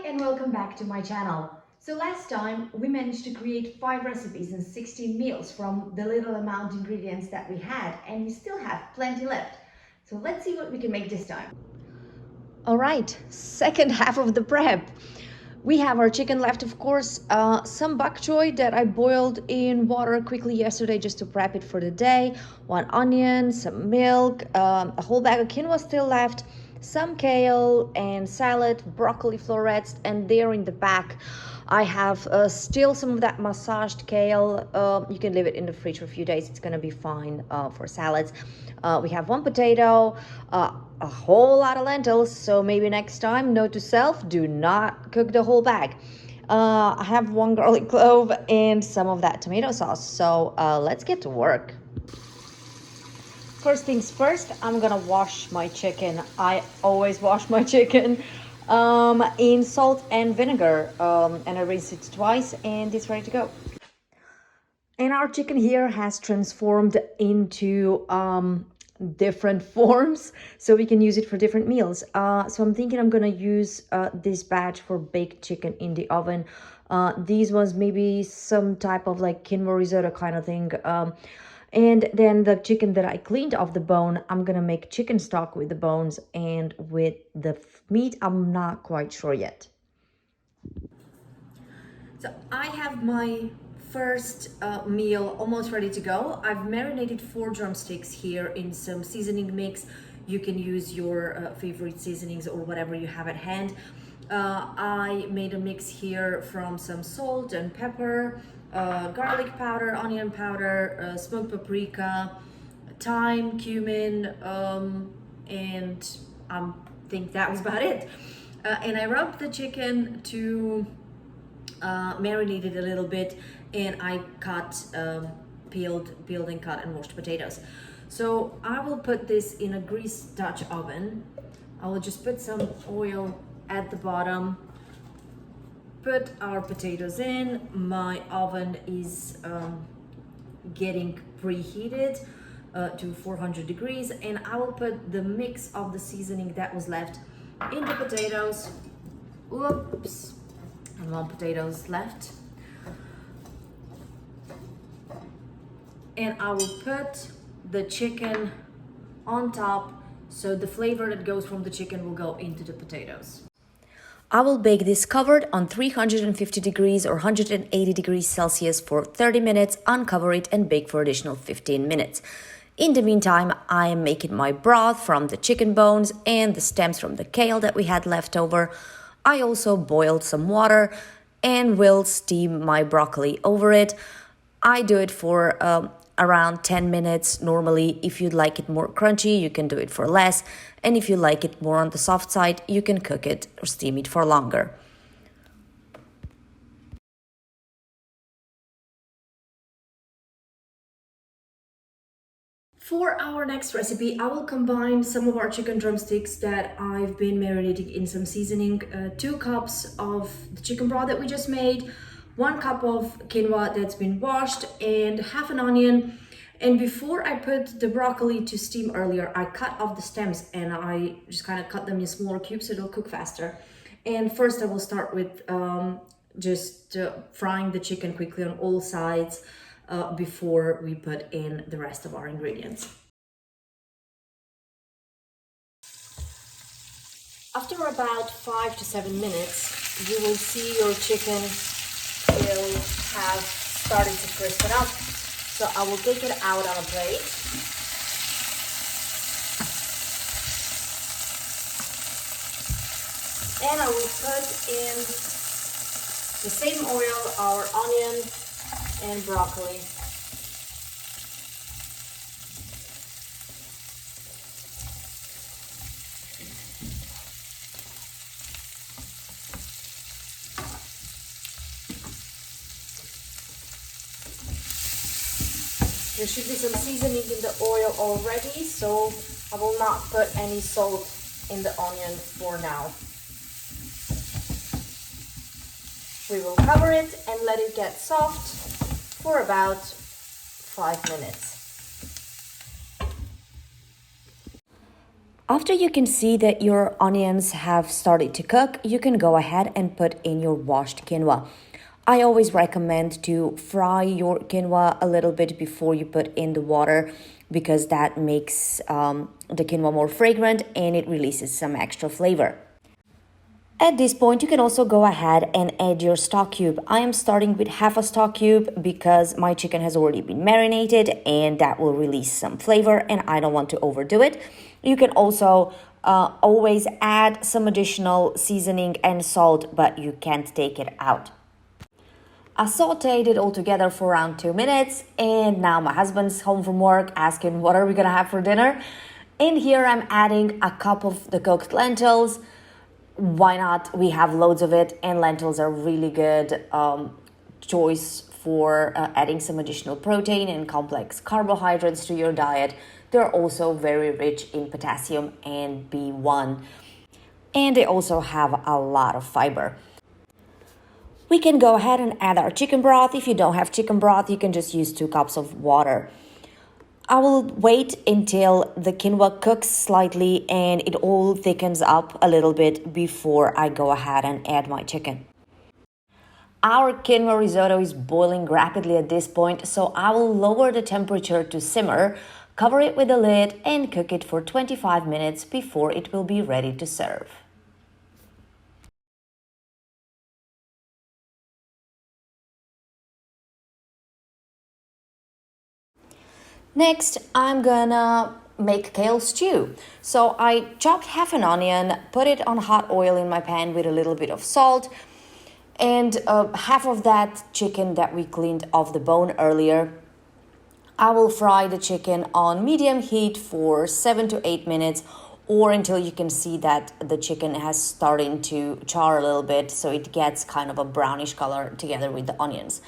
and welcome back to my channel. So last time we managed to create 5 recipes and 16 meals from the little amount of ingredients that we had, and we still have plenty left. So let's see what we can make this time. All right, second half of the prep. We have our chicken left, of course, some bok choy that I boiled in water quickly yesterday just to prep it for the day, 1 onion, some milk, a whole bag of quinoa still left, some kale and salad, broccoli florets, and there in the back I have still some of that massaged kale. You can leave it in the fridge for a few days, it's gonna be fine for salads. We have 1 potato, a whole lot of lentils, so maybe next time, note to self, do not cook the whole bag. I have 1 garlic clove and some of that tomato sauce, so let's get to work. First things first, I'm gonna wash my chicken. I always wash my chicken in salt and vinegar, and I rinse it twice and it's ready to go. And our chicken here has transformed into different forms, so we can use it for different meals. So I'm thinking I'm gonna use this batch for baked chicken in the oven. These ones maybe some type of like quinoa risotto kind of thing. And then the chicken that I cleaned off the bone, I'm gonna make chicken stock with the bones and with the meat. I'm not quite sure yet. So I have my first meal almost ready to go. I've marinated 4 drumsticks here in some seasoning mix. You can use your favorite seasonings or whatever you have at hand. I made a mix here from some salt and pepper, garlic powder, onion powder, smoked paprika, thyme, cumin, and I think that was about it. And I rubbed the chicken to marinate it a little bit, and I cut peeled and cut and washed potatoes. So I will put this in a greased Dutch oven. I will just put some oil at the bottom, put our potatoes in. My oven is getting preheated to 400 degrees, and I will put the mix of the seasoning that was left in the potatoes. Oops, and 1 potatoes left. And I will put the chicken on top, so the flavor that goes from the chicken will go into the potatoes. I will bake this covered on 350 degrees or 180 degrees Celsius for 30 minutes, uncover it and bake for additional 15 minutes. In the meantime, I am making my broth from the chicken bones and the stems from the kale that we had left over. I also boiled some water and will steam my broccoli over it. I do it for around 10 minutes normally. If you'd like it more crunchy, you can do it for less. And if you like it more on the soft side, you can cook it or steam it for longer. For our next recipe, I will combine some of our chicken drumsticks that I've been marinating in some seasoning, 2 cups of the chicken broth that we just made, 1 cup of quinoa that's been washed, and half an onion. And before I put the broccoli to steam earlier, I cut off the stems and I just kind of cut them in smaller cubes so it'll cook faster. And first I will start with frying the chicken quickly on all sides before we put in the rest of our ingredients. After about 5 to 7 minutes, you will see your chicken will have started to crispen up. So I will take it out on a plate. And I will put in the same oil our onion and broccoli. There should be some seasoning in the oil already, so I will not put any salt in the onion for now. We will cover it and let it get soft for about 5 minutes. After you can see that your onions have started to cook, you can go ahead and put in your washed quinoa. I always recommend to fry your quinoa a little bit before you put in the water because that makes the quinoa more fragrant and it releases some extra flavor. At this point, you can also go ahead and add your stock cube. I am starting with half a stock cube because my chicken has already been marinated and that will release some flavor and I don't want to overdo it. You can also always add some additional seasoning and salt, but you can't take it out. I sauteed it all together for around 2 minutes and now my husband's home from work asking what are we gonna have for dinner. And here I'm adding a cup of the cooked lentils. Why not? We have loads of it and lentils are really good choice for adding some additional protein and complex carbohydrates to your diet. They're also very rich in potassium and B1 and they also have a lot of fiber. We can go ahead and add our chicken broth. If you don't have chicken broth, you can just use 2 cups of water. I will wait until the quinoa cooks slightly and it all thickens up a little bit before I go ahead and add my chicken. Our quinoa risotto is boiling rapidly at this point, so I will lower the temperature to simmer, cover it with a lid and cook it for 25 minutes before it will be ready to serve. Next, I'm gonna make kale stew. So I chopped half an onion, put it on hot oil in my pan with a little bit of salt, and half of that chicken that we cleaned off the bone earlier. I will fry the chicken on medium heat for 7 to 8 minutes or until you can see that the chicken has starting to char a little bit so it gets kind of a brownish color together with the onions.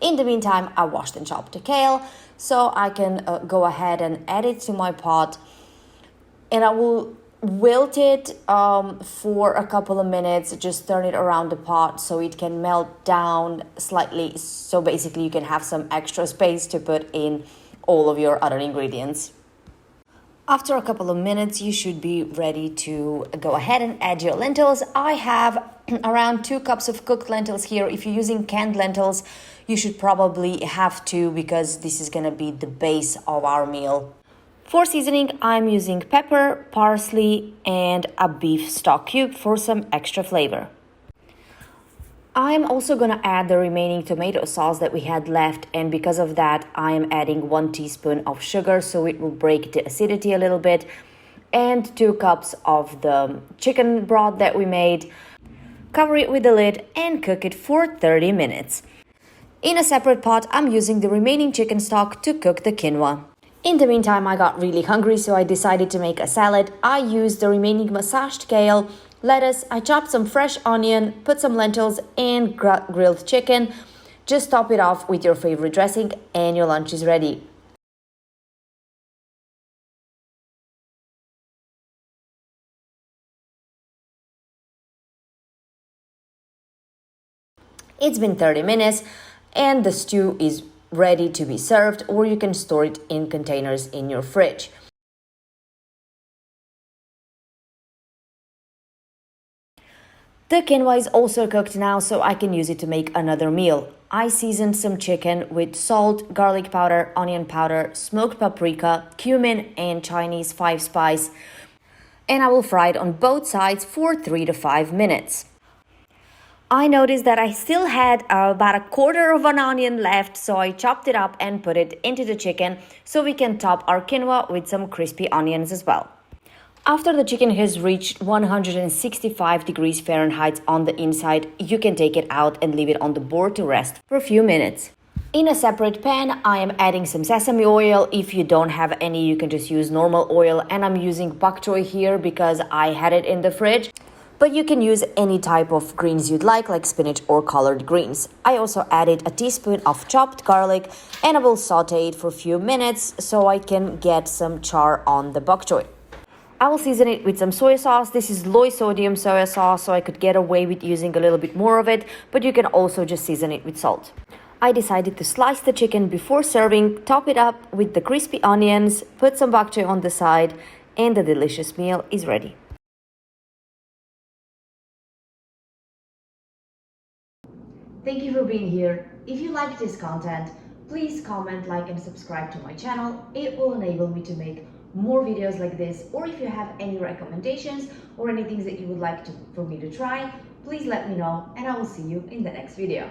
In the meantime, I washed and chopped the kale so I can go ahead and add it to my pot and I will wilt it for a couple of minutes. Just turn it around the pot so it can melt down slightly. So basically you can have some extra space to put in all of your other ingredients. After a couple of minutes, you should be ready to go ahead and add your lentils. I have around 2 cups of cooked lentils here. If you're using canned lentils, you should probably have 2 because this is gonna be the base of our meal. For seasoning, I'm using pepper, parsley, and a beef stock cube for some extra flavor. I'm also gonna add the remaining tomato sauce that we had left, and because of that, I am adding 1 teaspoon of sugar so it will break the acidity a little bit, and 2 cups of the chicken broth that we made. Cover it with the lid and cook it for 30 minutes. In a separate pot, I'm using the remaining chicken stock to cook the quinoa. In the meantime, I got really hungry, so I decided to make a salad. I used the remaining massaged kale, lettuce, I chopped some fresh onion, put some lentils and grilled chicken. Just top it off with your favorite dressing and your lunch is ready. It's been 30 minutes and the stew is ready to be served, or you can store it in containers in your fridge. The quinoa is also cooked now, so I can use it to make another meal. I seasoned some chicken with salt, garlic powder, onion powder, smoked paprika, cumin, and Chinese 5-spice, and I will fry it on both sides for 3 to 5 minutes. I noticed that I still had about a quarter of an onion left, so I chopped it up and put it into the chicken so we can top our quinoa with some crispy onions as well. After the chicken has reached 165 degrees Fahrenheit on the inside, you can take it out and leave it on the board to rest for a few minutes. In a separate pan, I am adding some sesame oil. If you don't have any, you can just use normal oil, and I'm using bok choy here because I had it in the fridge. But you can use any type of greens you'd like spinach or collard greens. I also added a teaspoon of chopped garlic and I will saute it for a few minutes so I can get some char on the bok choy. I will season it with some soy sauce. This is low sodium soy sauce, so I could get away with using a little bit more of it, but you can also just season it with salt. I decided to slice the chicken before serving, top it up with the crispy onions, put some bok choy on the side, and the delicious meal is ready. Thank you for being here. If you like this content, please comment, like, and subscribe to my channel. It will enable me to make more videos like this. Or if you have any recommendations or any things that you would like for me to try, please let me know, and I will see you in the next video.